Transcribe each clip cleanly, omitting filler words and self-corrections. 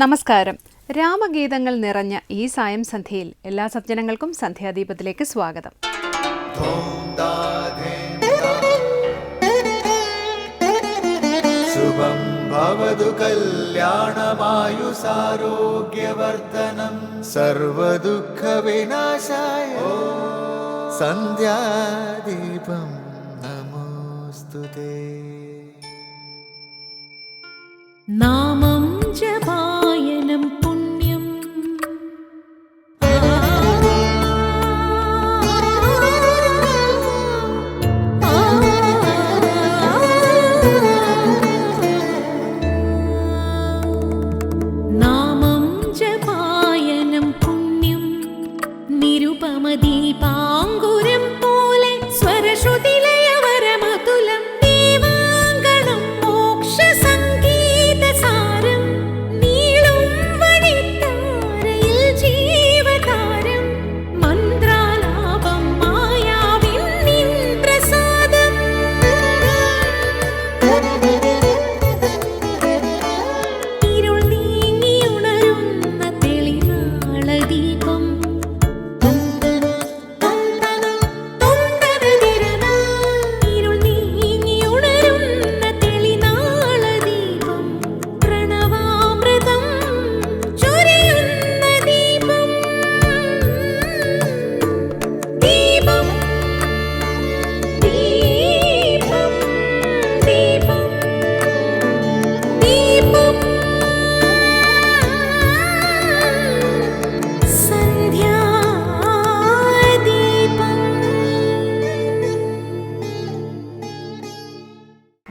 നമസ്കാരം. രാമഗീതങ്ങൾ നിറഞ്ഞ ഈ സായം സന്ധ്യയിൽ എല്ലാ സജ്ജനങ്ങൾക്കും സന്ധ്യാദീപത്തിലേക്ക് സ്വാഗതം. ശുഭം ഭവതു കല്യാണമായുസാരോഗ്യവർദ്ധനം സർവദുഃഖ വിനാശായ സന്ധ്യാദീപം നമോസ്തുതേ. നാമം ജപായനം പുണ്യം നാമം ജപായനം പുണ്യം നിരുപമദീപാങ്കുരം പോലെ സ്വരശ്രുതിലയവരമതുലം ദീവാങ്കണം മോക്ഷ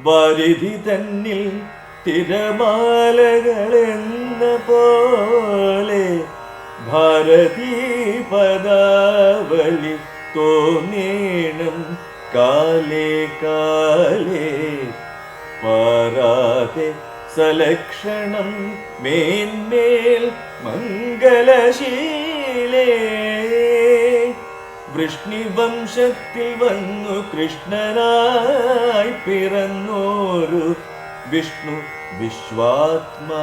പരിധി തന്നിൽ തിരമാലകളെന്ന പോലെ ഭാരതീ പദാവലി തോന്നേണം കാലേ കാലേ പാരാതെ സലക്ഷണം മേന്മേൽ മംഗളശീലേ. വൃഷ്ണിവംശത്തിൽ വന്നു കൃഷ്ണനായി പിറന്നോരു വിഷ്ണു വിശ്വാത്മാ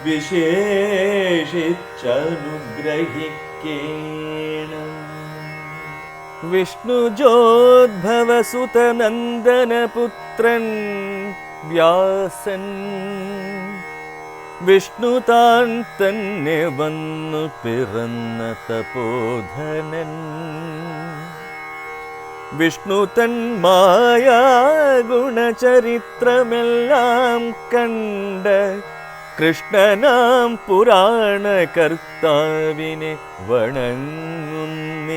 വിശേഷിച്ചനുഗ്രഹിക്കേണം. വിഷ്ണുജോദ്ഭവസുതനന്ദനപുത്രൻ വ്യാസൻ വിഷ്ണു താൻ തന്നെ വന്നു പിറന്ന തപോധനൻ. വിഷ്ണു തൻ മായാ ഗുണചരിത്രമെല്ലാം കണ്ട കൃഷ്ണനാം പുരാണ കർത്താവിനെ വണങ്ങുന്നേൻ.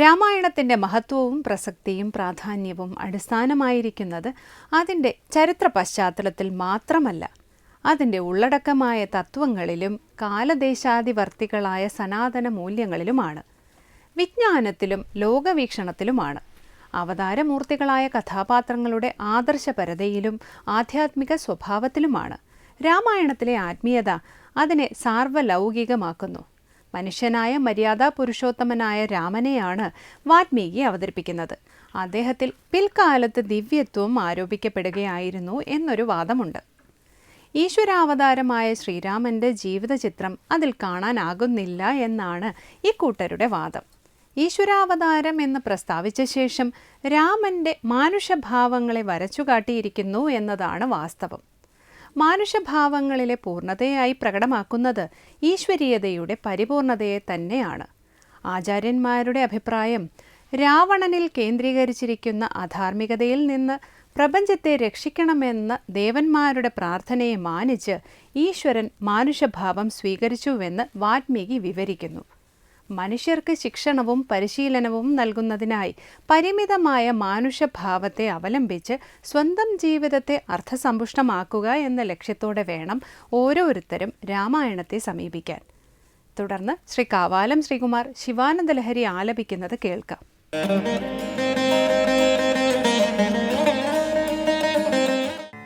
രാമായണത്തിന്റെ മഹത്വവും പ്രസക്തിയും പ്രാധാന്യവും അടിസ്ഥാനമായിരിക്കുന്നത് അതിൻ്റെ ചരിത്ര പശ്ചാത്തലത്തിൽ മാത്രമല്ല, അതിൻ്റെ ഉള്ളടക്കമായ തത്വങ്ങളിലും കാലദേശാധിവർത്തികളായ സനാതന മൂല്യങ്ങളിലുമാണ്, വിജ്ഞാനത്തിലും ലോകവീക്ഷണത്തിലുമാണ്. അവതാരമൂർത്തികളായ കഥാപാത്രങ്ങളുടെ ആദർശപരതയിലും ആധ്യാത്മിക സ്വഭാവത്തിലുമാണ്. രാമായണത്തിലെ ആത്മീയത അതിനെ സാർവലൗകികമാക്കുന്നു. മനുഷ്യനായ മര്യാദാ പുരുഷോത്തമനായ രാമനെയാണ് വാൽമീകി അവതരിപ്പിക്കുന്നത്. അദ്ദേഹത്തിൽ പിൽക്കാലത്ത് ദിവ്യത്വം ആരോപിക്കപ്പെടുകയായിരുന്നു എന്നൊരു വാദമുണ്ട്. ഈശ്വരാവതാരമായ ശ്രീരാമൻ്റെ ജീവിതചിത്രം അതിൽ കാണാനാകുന്നില്ല എന്നാണ് ഇക്കൂട്ടരുടെ വാദം. ഈശ്വരാവതാരം എന്ന് പ്രസ്താവിച്ച ശേഷം രാമൻ്റെ മാനുഷഭാവങ്ങളെ വരച്ചുകാട്ടിയിരിക്കുന്നു എന്നതാണ് വാസ്തവം. മാനുഷഭാവങ്ങളിലെ പൂർണ്ണതയായി പ്രകടമാക്കുന്നത് ഈശ്വരീയതയുടെ പരിപൂർണതയെ തന്നെയാണ്. ആചാര്യന്മാരുടെ അഭിപ്രായം, രാവണനിൽ കേന്ദ്രീകരിച്ചിരിക്കുന്ന അധാർമികതയിൽ നിന്ന് പ്രപഞ്ചത്തെ രക്ഷിക്കണമെന്ന ദേവന്മാരുടെ പ്രാർത്ഥനയെ മാനിച്ച് ഈശ്വരൻ മാനുഷഭാവം സ്വീകരിച്ചുവെന്ന് വാൽമീകി വിവരിക്കുന്നു. മനുഷ്യർക്ക് ശിക്ഷണവും പരിശീലനവും നൽകുന്നതിനായി പരിമിതമായ മാനുഷഭാവത്തെ അവലംബിച്ച് സ്വന്തം ജീവിതത്തെ അർത്ഥസമ്പുഷ്ടമാക്കുക എന്ന ലക്ഷ്യത്തോടെ വേണം ഓരോരുത്തരും രാമായണത്തെ സമീപിക്കാൻ. തുടർന്ന് ശ്രീ കാവാലം ശ്രീകുമാർ ശിവാനന്ദലഹരി ആലപിക്കുന്നത് കേൾക്കാം.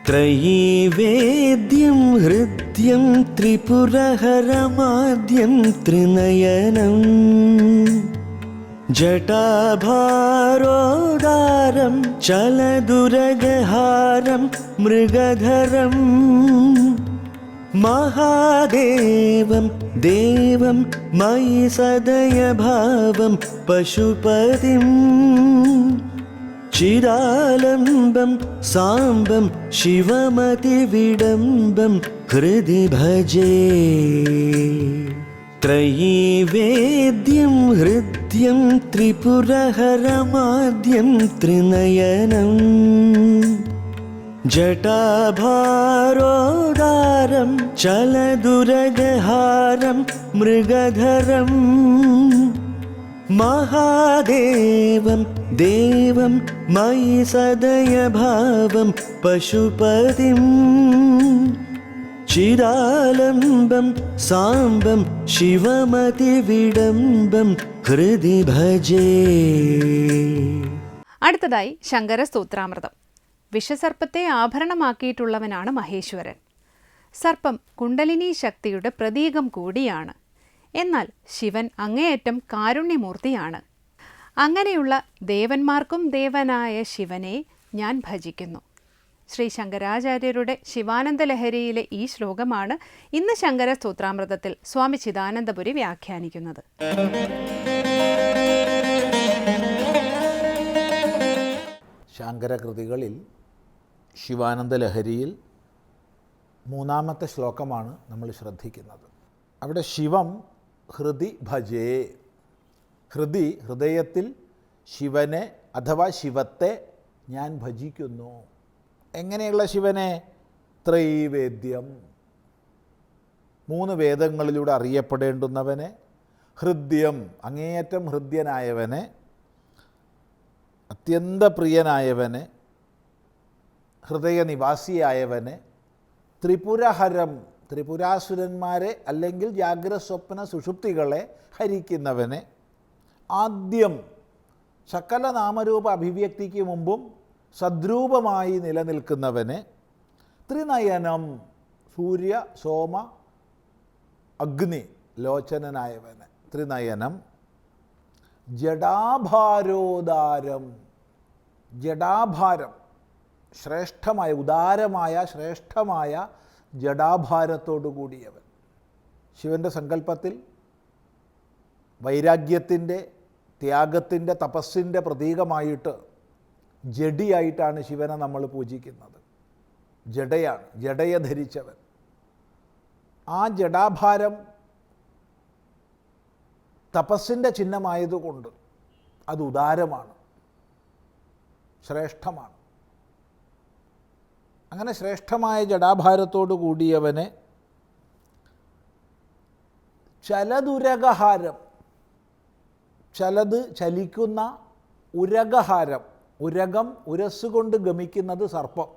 ത്രയീവേദ്യം ഹൃദ്യം ത്രിപുരഹരമാദ്യം ത്രിനയനം ജടാഭാരോദാരം ചലദുരഗഹാരം മൃഗധരം महादेवं देवं मयि सदयभावं पशुपतिं चिदालम्बं साम्बं शिवमतिविडम्बं हृदि भजे त्रयीवेद्यं हृद्यं त्रिपुरहरमाद्यं त्रिनयनम् जटाभारोदारं चलदुरगहारं मृगधरं महादेवं देवं मयि सदयभावं पशुपतिं चिदालम्बं साम्बं शिवमतिविडम्बं हृदि भजे. അടുത്തതായി ശങ്കരസ്തോത്രാമൃതം. വിഷസർപ്പത്തെ ആഭരണമാക്കിയിട്ടുള്ളവനാണ് മഹേശ്വരൻ. സർപ്പം കുണ്ടലിനി ശക്തിയുടെ പ്രതീകം കൂടിയാണ്. എന്നാൽ ശിവൻ അങ്ങേയറ്റം കാരുണ്യമൂർത്തിയാണ്. അങ്ങനെയുള്ള ദേവന്മാർക്കും ദേവനായ ശിവനെ ഞാൻ ഭജിക്കുന്നു. ശ്രീ ശങ്കരാചാര്യരുടെ ശിവാനന്ദ ലഹരിയിലെ ഈ ശ്ലോകമാണ് ഇന്ന് ശങ്കര സ്തോത്രാമൃതത്തിൽ സ്വാമി ചിദാനന്ദപുരി വ്യാഖ്യാനിക്കുന്നത്. ശങ്കരകൃതികളിൽ ശിവാനന്ദ ലഹരിയിൽ മൂന്നാമത്തെ ശ്ലോകമാണ് നമ്മൾ ശ്രദ്ധിക്കുന്നത്. അവിടെ ശിവം ഹൃദി ഭജേ, ഹൃദയത്തിൽ ശിവനെ അഥവാ ശിവത്തെ ഞാൻ ഭജിക്കുന്നു. എങ്ങനെയുള്ള ശിവനെ? ത്രൈവേദ്യം, 3 വേദങ്ങളിലൂടെ അറിയപ്പെടേണ്ടുന്നവനെ, ഹൃദ്യം അങ്ങേയറ്റം ഹൃദ്യനായവനെ, അത്യന്തപ്രിയനായവനെ, ഹൃദയനിവാസിയായവനെ, ത്രിപുരഹരം ത്രിപുരാസുരന്മാരെ അല്ലെങ്കിൽ ജാഗ്രത സ്വപ്ന സുഷുപ്തികളെ ഹരിക്കുന്നവനെ, ആദ്യം സകല നാമരൂപ അഭിവ്യക്തിക്ക് മുമ്പും സദ്രൂപമായി നിലനിൽക്കുന്നവനെ, ത്രിനയനം സൂര്യ സോമ അഗ്നി ലോചനനായവനെ, ത്രിനയനം, ജടാഭാരോദാരം ജടാഭാരം ശ്രേഷ്ഠമായ ഉദാരമായ ശ്രേഷ്ഠമായ ജടാഭാരത്തോടു കൂടിയവൻ. ശിവൻ്റെ സങ്കല്പത്തിൽ വൈരാഗ്യത്തിൻ്റെ ത്യാഗത്തിൻ്റെ തപസ്സിൻ്റെ പ്രതീകമായിട്ട് ജഡിയായിട്ടാണ് ശിവനെ നമ്മൾ പൂജിക്കുന്നത്. ജഡയാണ്, ജഡയെ ധരിച്ചവൻ. ആ ജഡാഭാരം തപസ്സിൻ്റെ ചിഹ്നമായതുകൊണ്ട് അത് ഉദാരമാണ്, ശ്രേഷ്ഠമാണ്. അങ്ങനെ ശ്രേഷ്ഠമായ ജഡാഭാരത്തോടു കൂടിയവനെ ചലതുരകഹാരം, ചലത് ചലിക്കുന്ന ഉരകഹാരം, ഉരകം ഉരസ്സുകൊണ്ട് ഗമിക്കുന്നത് സർപ്പം,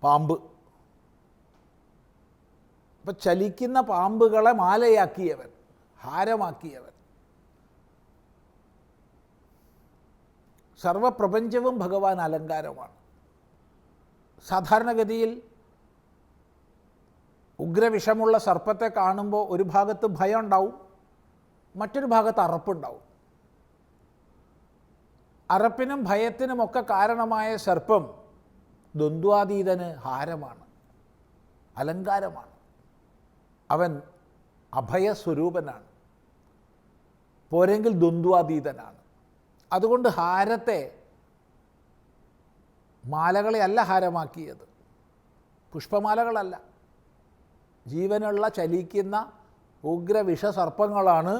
പാമ്പ്. അപ്പം ചലിക്കുന്ന പാമ്പുകളെ മാലയാക്കിയവൻ, ഹാരമാക്കിയവൻ. സർവപ്രപഞ്ചവും ഭഗവാൻ അലങ്കാരമാണ്. സാധാരണഗതിയിൽ ഉഗ്രവിഷമുള്ള സർപ്പത്തെ കാണുമ്പോൾ ഒരു ഭാഗത്ത് ഭയം ഉണ്ടാവും, മറ്റൊരു ഭാഗത്ത് അറപ്പുണ്ടാവും. അറപ്പിനും ഭയത്തിനുമൊക്കെ കാരണമായ സർപ്പം ദ്വന്ദ്വാതീതന് ഹാരമാണ്, അലങ്കാരമാണ്. അവൻ അഭയസ്വരൂപനാണ്, പോരെങ്കിൽ ദ്വന്ദ്വാതീതനാണ്. അതുകൊണ്ട് ഹാരത്തെ, മാലകളെ അല്ല ഹാരമാക്കിയത്, പുഷ്പമാലകളല്ല, ജീവനുള്ള ചലിക്കുന്ന ഉഗ്രവിഷസർപ്പങ്ങളാണ്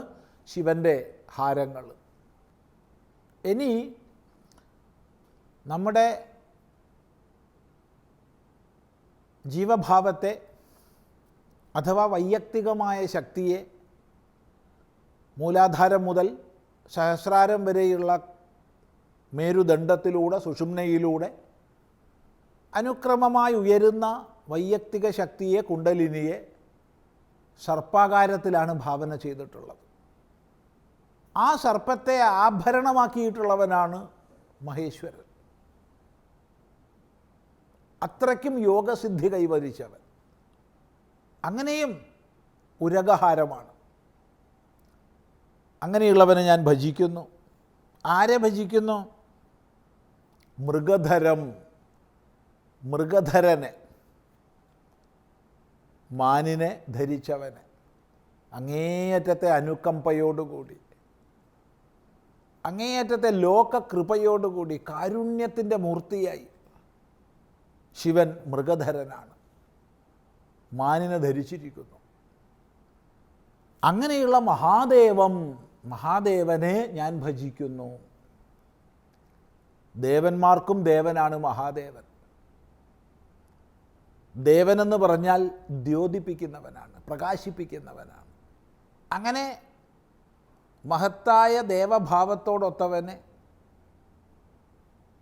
ശിവൻ്റെ ഹാരങ്ങൾ. ഇനി നമ്മുടെ ജീവഭാവത്തെ അഥവാ വൈയക്തികമായ ശക്തിയെ മൂലാധാരം മുതൽ സഹസ്രാരം വരെയുള്ള മേരുദണ്ഡത്തിലൂടെ സുഷുമ്നയിലൂടെ അനുക്രമമായി ഉയരുന്ന വൈയക്തിക ശക്തിയെ, കുണ്ടലിനിയെ സർപ്പാകാരത്തിലാണ് ഭാവന ചെയ്തിട്ടുള്ളത്. ആ സർപ്പത്തെ ആഭരണമാക്കിയിട്ടുള്ളവനാണ് മഹേശ്വരൻ. അത്രയ്ക്കും യോഗസിദ്ധി കൈവരിച്ചവൻ. അങ്ങനെയും ഉരകഹാരമാണ്. അങ്ങനെയുള്ളവനെ ഞാൻ ഭജിക്കുന്നു. ആരെ ഭജിക്കുന്നു? മൃഗധരം, മൃഗധരനെ. മാനിനെ ധരിച്ചവനെ അങ്ങേയറ്റത്തെ അനുകമ്പയോടുകൂടി, അങ്ങേയറ്റത്തെ ലോകകൃപയോടുകൂടി, കാരുണ്യത്തിൻ്റെ മൂർത്തിയായി ശിവൻ മൃഗധരനാണ്, മാനിനെ ധരിച്ചിരിക്കുന്നു. അങ്ങനെയുള്ള മഹാദേവനെ ഞാൻ ഭജിക്കുന്നു. ദേവന്മാർക്കും ദേവനാണ് മഹാദേവൻ. ദേവനെന്ന് പറഞ്ഞാൽ ദ്യോതിപ്പിക്കുന്നവനാണ്, പ്രകാശിപ്പിക്കുന്നവനാണ്. അങ്ങനെ മഹത്തായ ദേവഭാവത്തോടൊത്തവനെ,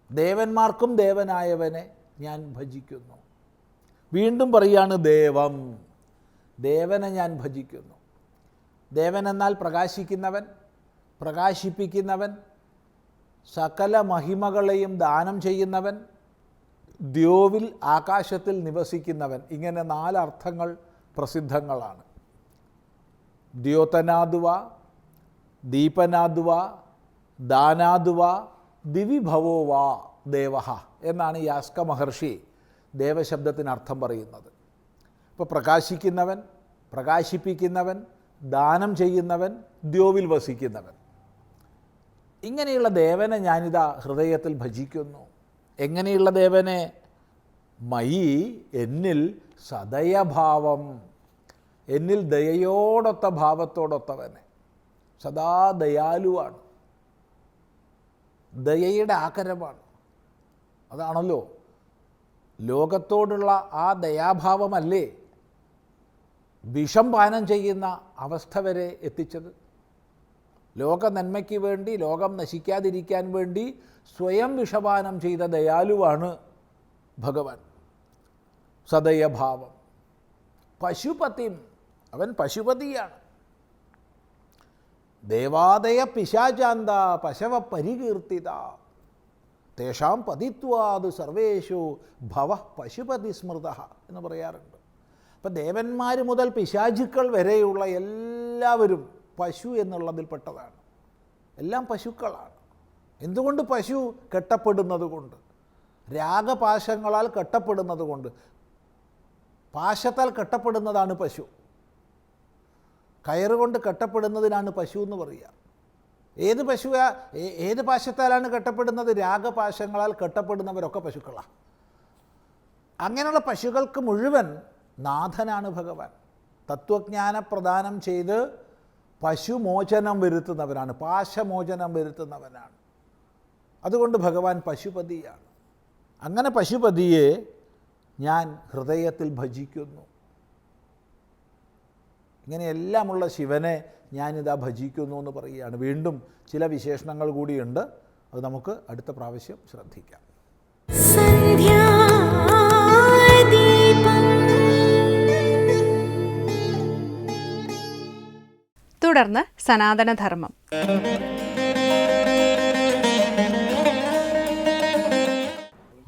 ദേവന്മാർക്കും ദേവനായവനെ ഞാൻ ഭജിക്കുന്നു. വീണ്ടും പറയാണ് ദേവം, ദേവനെ ഞാൻ ഭജിക്കുന്നു. ദേവൻ എന്നാൽ പ്രകാശിക്കുന്നവൻ, പ്രകാശിപ്പിക്കുന്നവൻ, സകല മഹിമകളെയും ദാനം ചെയ്യുന്നവൻ, ദ്യോവിൽ ആകാശത്തിൽ നിവസിക്കുന്നവൻ. ഇങ്ങനെ 4 അർത്ഥങ്ങൾ പ്രസിദ്ധങ്ങളാണ്. ദ്യോതനാദ്വ, ദീപനാദ്വ, ദാനാദ്വ, ദിവിഭവോ വാ ദേവഃ എന്നാണ് യാസ്ക മഹർഷി ദേവശബ്ദത്തിന് അർത്ഥം പറയുന്നത്. അപ്പോൾ പ്രകാശിക്കുന്നവൻ, പ്രകാശിപ്പിക്കുന്നവൻ, ദാനം ചെയ്യുന്നവൻ, ദ്യോവിൽ വസിക്കുന്നവൻ. ഇങ്ങനെയുള്ള ദേവനെ ഞാനിതാ ഹൃദയത്തിൽ ഭജിക്കുന്നു. എങ്ങനെയുള്ള ദേവനെ? മയി എന്നിൽ സദയഭാവം, എന്നിൽ ദയയോടൊത്ത ഭാവത്തോടൊത്തവനെ. സദാ ദയാലുവാണ്, ദയയുടെ ആകരമാണ്. അതാണല്ലോ ലോകത്തോടുള്ള ആ ദയാഭാവമല്ലേ വിഷം പാനം ചെയ്യുന്ന അവസ്ഥ വരെ എത്തിച്ചത്. ലോക നന്മയ്ക്ക് വേണ്ടി, ലോകം നശിക്കാതിരിക്കാൻ വേണ്ടി സ്വയം വിഷപാനം ചെയ്ത ദയാലുവാണ് ഭഗവാൻ. സദയഭാവം. പശുപതിം, അവൻ പശുപതിയാണ്. ദേവാദയ പിശാചാന്ത പശവ പരികീർത്തിത തേഷാം പതിത്വാത് സർവേഷു ഭവ പശുപതി സ്മൃത എന്ന് പറയാറുണ്ട്. അപ്പം ദേവന്മാർ മുതൽ പിശാചുക്കൾ വരെയുള്ള എല്ലാവരും പശു എന്നുള്ളതിൽപ്പെട്ടതാണ്. എല്ലാം പശുക്കളാണ്. എന്തുകൊണ്ട്? പശു കെട്ടപ്പെടുന്നത് കൊണ്ട്, രാഗപാശങ്ങളാൽ കെട്ടപ്പെടുന്നത് കൊണ്ട്. പാശത്താൽ കെട്ടപ്പെടുന്നതാണ് പശു. കയറുകൊണ്ട് കെട്ടപ്പെടുന്നതിനാണ് പശു എന്ന് പറയുക. ഏത് പാശത്താലാണ് കെട്ടപ്പെടുന്നത്? രാഗപാശങ്ങളാൽ കെട്ടപ്പെടുന്നവരൊക്കെ പശുക്കളാണ്. അങ്ങനെയുള്ള പശുക്കൾക്ക് മുഴുവൻ നാഥനാണ് ഭഗവാൻ. തത്വജ്ഞാന പ്രദാനം ചെയ്ത് പശുമോചനം വരുത്തുന്നവനാണ്, പാശമോചനം വരുത്തുന്നവനാണ്. അതുകൊണ്ട് ഭഗവാൻ പശുപതിയാണ്. അങ്ങനെ പശുപതിയെ ഞാൻ ഹൃദയത്തിൽ ഭജിക്കുന്നു. ഇങ്ങനെയെല്ലാമുള്ള ശിവനെ ഞാനിതാ ഭജിക്കുന്നു എന്ന് പറയുകയാണ്. വീണ്ടും ചില വിശേഷണങ്ങൾ കൂടിയുണ്ട്, അത് നമുക്ക് അടുത്ത പ്രാവശ്യം ശ്രദ്ധിക്കാം. തുടർന്ന് സനാതനധർമ്മം.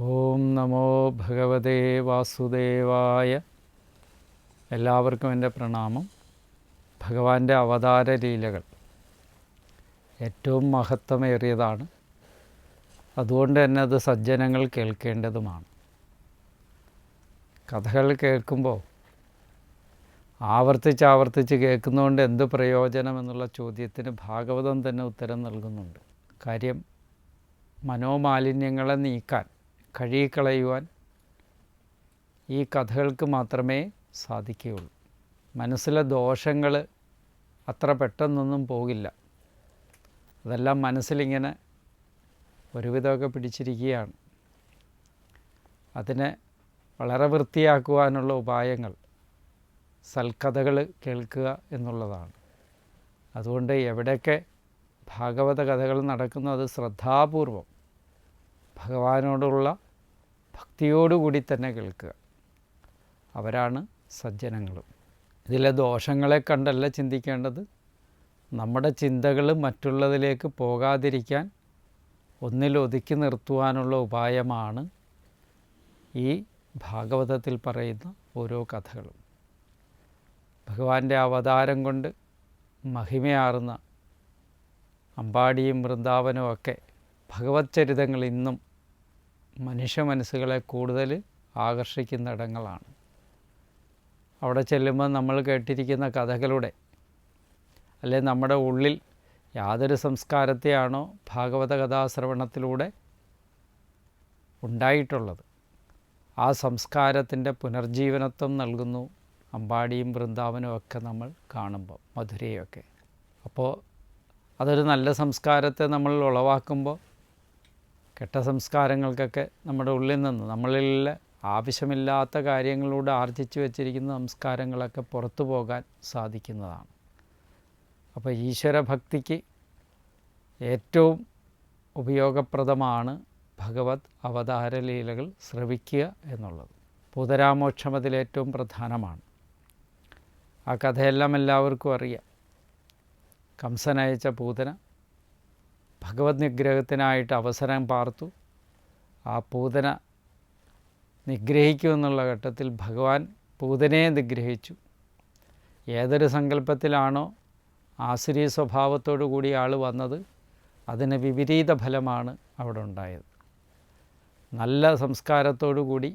ഓം നമോ ഭഗവതേ വാസുദേവായ. എല്ലാവർക്കും എൻ്റെ പ്രണാമം. ഭഗവാന്റെ അവതാര ലീലകൾ ഏറ്റവും മഹത്വമേറിയതാണ്. അതുകൊണ്ട് തന്നെ അത് സജ്ജനങ്ങൾ കേൾക്കേണ്ടതുമാണ്. കഥകൾ കേൾക്കുമ്പോൾ ആവർത്തിച്ച് കേൾക്കുന്നതുകൊണ്ട് എന്ത് പ്രയോജനം എന്നുള്ള ചോദ്യത്തിന് ഭാഗവതം തന്നെ ഉത്തരം നൽകുന്നുണ്ട്. കാര്യം, മനോമാലിന്യങ്ങളെ നീക്കാൻ, കഴുകിക്കളയുവാൻ ഈ കഥകൾക്ക് മാത്രമേ സാധിക്കുകയുള്ളൂ. മനസ്സിലെ ദോഷങ്ങൾ അത്ര പെട്ടെന്നൊന്നും പോകില്ല. അതെല്ലാം മനസ്സിലിങ്ങനെ ഒരുവിധമൊക്കെ പിടിച്ചിരിക്കുകയാണ്. അതിനെ വളരെ വൃത്തിയാക്കുവാനുള്ള ഉപായങ്ങൾ സൽക്കഥകൾ കേൾക്കുക എന്നുള്ളതാണ്. അതുകൊണ്ട് എവിടെയൊക്കെ ഭാഗവത കഥകൾ നടക്കുന്നു അത് ശ്രദ്ധാപൂർവം ഭഗവാനോടുള്ള ഭക്തിയോടുകൂടി തന്നെ കേൾക്കുക. അവരാണ് സജ്ജനങ്ങളും. ഇതിലെ ദോഷങ്ങളെ കണ്ടല്ല ചിന്തിക്കേണ്ടത്. നമ്മുടെ ചിന്തകൾ മറ്റുള്ളതിലേക്ക് പോകാതിരിക്കാൻ ഒന്നിലൊതുക്കി നിർത്തുവാനുള്ള ഉപായമാണ് ഈ ഭാഗവതത്തിൽ പറയുന്ന ഓരോ കഥകളും. ഭഗവാന്റെ അവതാരം കൊണ്ട് മഹിമയാർന്ന അമ്പാടിയും വൃന്ദാവനും ഒക്കെ ഭഗവത് ചരിതങ്ങൾ ഇന്നും മനുഷ്യ മനസ്സുകളെ കൂടുതൽ ആകർഷിക്കുന്ന ഇടങ്ങളാണ്. അവിടെ ചെല്ലുമ്പോൾ നമ്മൾ കേട്ടിരിക്കുന്ന കഥകളുടെ അല്ലെ നമ്മുടെ ഉള്ളിൽ യാതൊരു സംസ്കാരത്തെയാണോ ഭാഗവത കഥാശ്രവണത്തിലൂടെ ഉണ്ടായിട്ടുള്ളത്, ആ സംസ്കാരത്തിൻ്റെ പുനർജീവനത്വം നൽകുന്നു അമ്പാടിയും വൃന്ദാവനും ഒക്കെ നമ്മൾ കാണുമ്പോൾ, മധുരയൊക്കെ. അപ്പോൾ അതൊരു നല്ല സംസ്കാരത്തെ നമ്മൾ ഉളവാക്കുമ്പോൾ കെട്ട സംസ്കാരങ്ങൾക്കൊക്കെ നമ്മുടെ ഉള്ളിൽ നിന്ന് നമ്മളിൽ ആവശ്യമില്ലാത്ത കാര്യങ്ങളിലൂടെ ആർജിച്ചു വച്ചിരിക്കുന്ന സംസ്കാരങ്ങളൊക്കെ പുറത്തു പോകാൻ സാധിക്കുന്നതാണ്. അപ്പോൾ ഈശ്വരഭക്തിക്ക് ഏറ്റവും ഉപയോഗപ്രദമാണ് ഭഗവത് അവതാര ലീലകൾ ശ്രവിക്കുക എന്നുള്ളത്. പൂതരാമോക്ഷം അതിലേറ്റവും പ്രധാനമാണ്. ആ കഥയെല്ലാം എല്ലാവർക്കും അറിയാം. കംസനയച്ച പൂതന ഭഗവത് നിഗ്രഹത്തിനായിട്ട് അവസരം പാർത്തു. ആ പൂതന നിഗ്രഹിക്കുമെന്നുള്ള ഘട്ടത്തിൽ ഭഗവാൻ പൂതനയെ നിഗ്രഹിച്ചു. ഏതൊരു സങ്കല്പത്തിലാണോ ആസുരീ സ്വഭാവത്തോടു കൂടി ആൾ വന്നത്, അതിന് വിപരീത ഫലമാണ് അവിടെ ഉണ്ടായത്. നല്ല സംസ്കാരത്തോടുകൂടി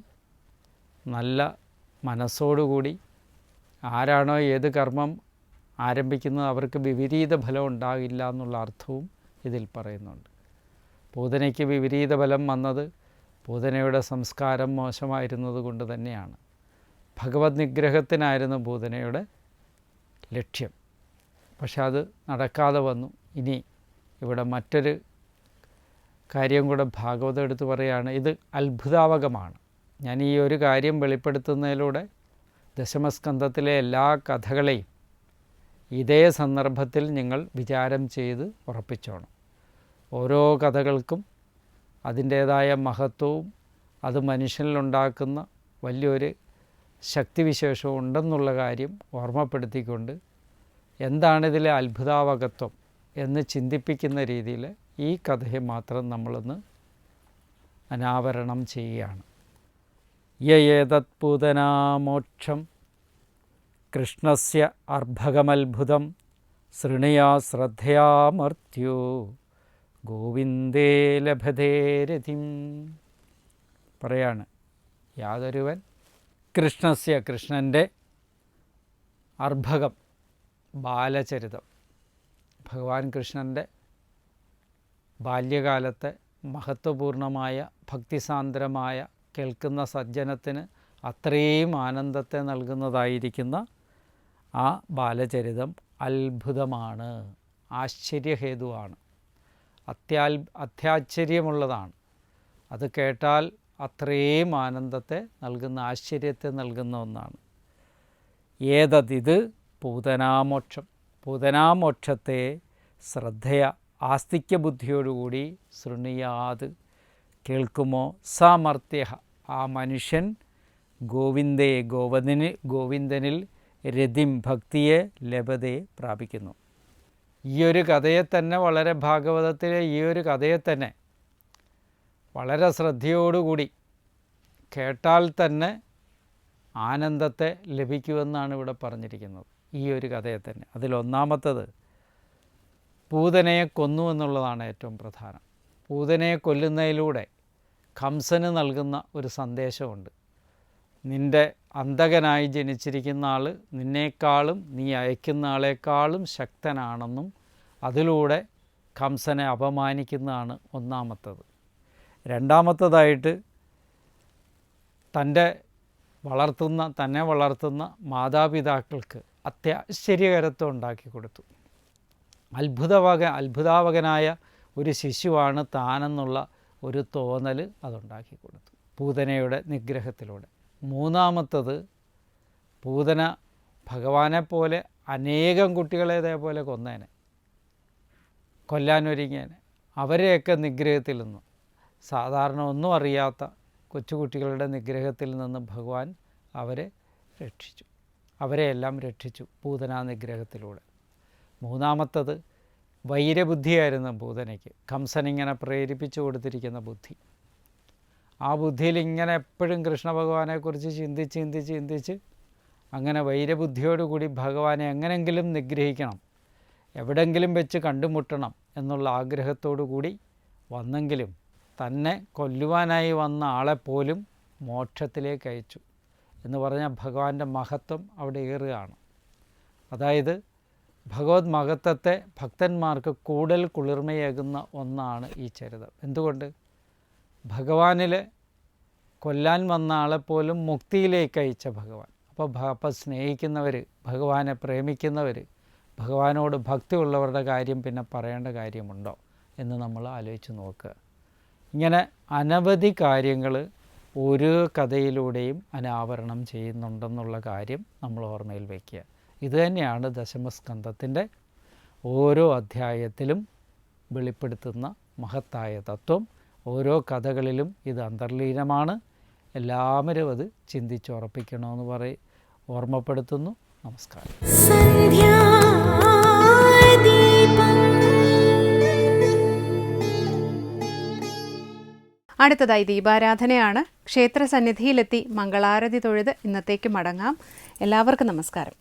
നല്ല മനസ്സോടുകൂടി ആരാണോ ഏത് കർമ്മം ആരംഭിക്കുന്നത് അവർക്ക് വിപരീത ഫലം ഉണ്ടാകില്ല എന്നുള്ള അർത്ഥവും ഇതിൽ പറയുന്നുണ്ട്. പൂതനയ്ക്ക് വിപരീത ഫലം വന്നത് പൂതനയുടെ സംസ്കാരം മോശമായിരുന്നത് കൊണ്ട് തന്നെയാണ്. ഭഗവത് നിഗ്രഹത്തിനായിരുന്നു പൂതനയുടെ ലക്ഷ്യം. പക്ഷെ അത് നടക്കാതെ വന്നു. ഇനി ഇവിടെ മറ്റൊരു കാര്യം കൂടെ ഭാഗവതം എടുത്ത് പറയുകയാണ്. ഇത് അത്ഭുതാവകമാണ്. ഞാൻ ഈ ഒരു കാര്യം വെളിപ്പെടുത്തുന്നതിലൂടെ ദശമസ്കന്ധത്തിലെ എല്ലാ കഥകളെയും ഇതേ സന്ദർഭത്തിൽ നിങ്ങൾ വിചാരം ചെയ്ത് ഉറപ്പിച്ചോണം. ഓരോ കഥകൾക്കും അതിൻ്റേതായ മഹത്വവും അത് മനുഷ്യനിലുണ്ടാക്കുന്ന വലിയൊരു ശക്തിവിശേഷവും ഉണ്ടെന്നുള്ള കാര്യം ഓർമ്മപ്പെടുത്തിക്കൊണ്ട് എന്താണിതിലെ അത്ഭുതാവകത്വം എന്ന് ചിന്തിപ്പിക്കുന്ന രീതിയിൽ ഈ കഥയെ മാത്രം നമ്മളൊന്ന് അനാവരണം ചെയ്യുകയാണ്. യേതത് പൂതനാമോക്ഷം കൃഷ്ണസ്യ അർഭകമത്ഭുതം ശൃണുയാ ശ്രദ്ധയാ മർത്യോ ഗോവിന്ദേ ലഭതേ രതിം. പറയാണ്, യാതൊരുവൻ കൃഷ്ണൻ്റെ അർഭകം ബാലചരിതം, ഭഗവാൻ കൃഷ്ണൻ്റെ ബാല്യകാലത്തെ മഹത്വപൂർണമായ ഭക്തിസാന്ദ്രമായ കേൾക്കുന്ന സജ്ജനത്തിന് അത്രയും ആനന്ദത്തെ നൽകുന്നതായിരിക്കുന്ന ആ ബാലചരിതം അത്ഭുതമാണ്, ആശ്ചര്യഹേതുവാണ്, അത്യാശ്ചര്യമുള്ളതാണ്. അത് കേട്ടാൽ അത്രയും ആനന്ദത്തെ നൽകുന്ന, ആശ്ചര്യത്തെ നൽകുന്ന ഒന്നാണ്. ഏതതിത് പൂതനാമോക്ഷം, പൂതനാമോക്ഷത്തെ ശ്രദ്ധയ ആസ്തിക്യബുദ്ധിയോടുകൂടി ശൃണുയാത് കേൾക്കുമോ സമർത്യ, ആ മനുഷ്യൻ ഗോവിന്ദേ ഗോവിന്ദനിൽ രതിം ഭക്തിയെ ലഭതയെ പ്രാപിക്കുന്നു. ഈ ഒരു കഥയെ തന്നെ വളരെ ഭാഗവതത്തിലെ ഈ ഒരു കഥയെ തന്നെ വളരെ ശ്രദ്ധയോടുകൂടി കേട്ടാൽ തന്നെ ആനന്ദത്തെ ലഭിക്കുമെന്നാണ് ഇവിടെ പറഞ്ഞിരിക്കുന്നത്. ഈ ഒരു കഥയെ തന്നെ അതിലൊന്നാമത്തത് പൂതനയെ കൊന്നു എന്നുള്ളതാണ് ഏറ്റവും പ്രധാനം. പൂതനയെ കൊല്ലുന്നതിലൂടെ കംസന് നൽകുന്ന ഒരു സന്ദേശമുണ്ട്. നിൻ്റെ അന്തകനായി ജനിച്ചിരിക്കുന്ന ആൾ നിന്നേക്കാളും നീ അയക്കുന്ന ആളെക്കാളും ശക്തനാണെന്നും അതിലൂടെ കംസനെ അപമാനിക്കുന്നതാണ് ഒന്നാമത്തത്. രണ്ടാമത്തതായിട്ട് തന്നെ വളർത്തുന്ന മാതാപിതാക്കൾക്ക് അത്യാശ്ചര്യകരത്വം ഉണ്ടാക്കി കൊടുത്തു. അത്ഭുതാവകനായ ഒരു ശിശുവാണ് താനെന്നുള്ള ഒരു തോന്നൽ അതുണ്ടാക്കി കൊടുത്തു പൂതനയുടെ നിഗ്രഹത്തിലൂടെ. മൂന്നാമത്തത്, പൂതന ഭഗവാനെ പോലെ അനേകം കുട്ടികളെ ഇതേപോലെ കൊല്ലാനൊരുങ്ങിയേനെ. അവരെയൊക്കെ നിഗ്രഹത്തിൽ നിന്നും, സാധാരണ ഒന്നും അറിയാത്ത കൊച്ചുകുട്ടികളുടെ നിഗ്രഹത്തിൽ നിന്ന് ഭഗവാൻ അവരെയെല്ലാം രക്ഷിച്ചു പൂതനാ നിഗ്രഹത്തിലൂടെ. മൂന്നാമത്തത് വൈരബുദ്ധിയായിരുന്നു പൂതനയ്ക്ക്. കംസനിങ്ങനെ പ്രേരിപ്പിച്ചു കൊടുത്തിരിക്കുന്ന ബുദ്ധി. ആ ബുദ്ധിയിൽ ഇങ്ങനെ എപ്പോഴും കൃഷ്ണ ഭഗവാനെക്കുറിച്ച് ചിന്തിച്ച് അങ്ങനെ വൈരബുദ്ധിയോടുകൂടി ഭഗവാനെ എങ്ങനെങ്കിലും നിഗ്രഹിക്കണം, എവിടെങ്കിലും വെച്ച് കണ്ടുമുട്ടണം എന്നുള്ള ആഗ്രഹത്തോടു കൂടി വന്നെങ്കിലും തന്നെ കൊല്ലുവാനായി വന്ന ആളെപ്പോലും മോക്ഷത്തിലേക്ക് അയച്ചു. എന്ന് പറഞ്ഞാൽ ഭഗവാന്റെ മഹത്വം അവിടെ ഏറുകയാണ്. അതായത് ഭഗവത് മഹത്വത്തെ ഭക്തന്മാർക്ക് കൂടുതൽ കുളിർമയേകുന്ന ഒന്നാണ് ഈ ചരിതം. എന്തുകൊണ്ട്? ഭഗവാനിൽ കൊല്ലാൻ വന്ന ആളെപ്പോലും മുക്തിയിലേക്ക് അയച്ച ഭഗവാൻ. അപ്പോൾ സ്നേഹിക്കുന്നവർ, ഭഗവാനെ പ്രേമിക്കുന്നവർ, ഭഗവാനോട് ഭക്തിയുള്ളവരുടെ കാര്യം പിന്നെ പറയേണ്ട കാര്യമുണ്ടോ എന്ന് നമ്മൾ ആലോചിച്ച് നോക്കുക. ഇങ്ങനെ അനവധി കാര്യങ്ങൾ ഓരോ കഥയിലൂടെയും അനാവരണം ചെയ്യുന്നുണ്ടെന്നുള്ള കാര്യം നമ്മൾ ഓർമ്മയിൽ വയ്ക്കുക. ഇതുതന്നെയാണ് ദശമസ്കന്ധത്തിൻ്റെ ഓരോ അധ്യായത്തിലും വെളിപ്പെടുത്തുന്ന മഹത്തായ തത്വം. ഓരോ കഥകളിലും ഇത് അന്തർലീനമാണ്. എല്ലാവരും അത് ചിന്തിച്ചുറപ്പിക്കണമെന്ന് ഓർമ്മപ്പെടുത്തുന്നു. നമസ്കാരം. അടുത്തതായി ദീപാരാധനയാണ്. ക്ഷേത്ര സന്നിധിയിലെത്തി മംഗളാരതി തൊഴുത് ഇന്നത്തേക്ക് മടങ്ങാം. എല്ലാവർക്കും നമസ്കാരം.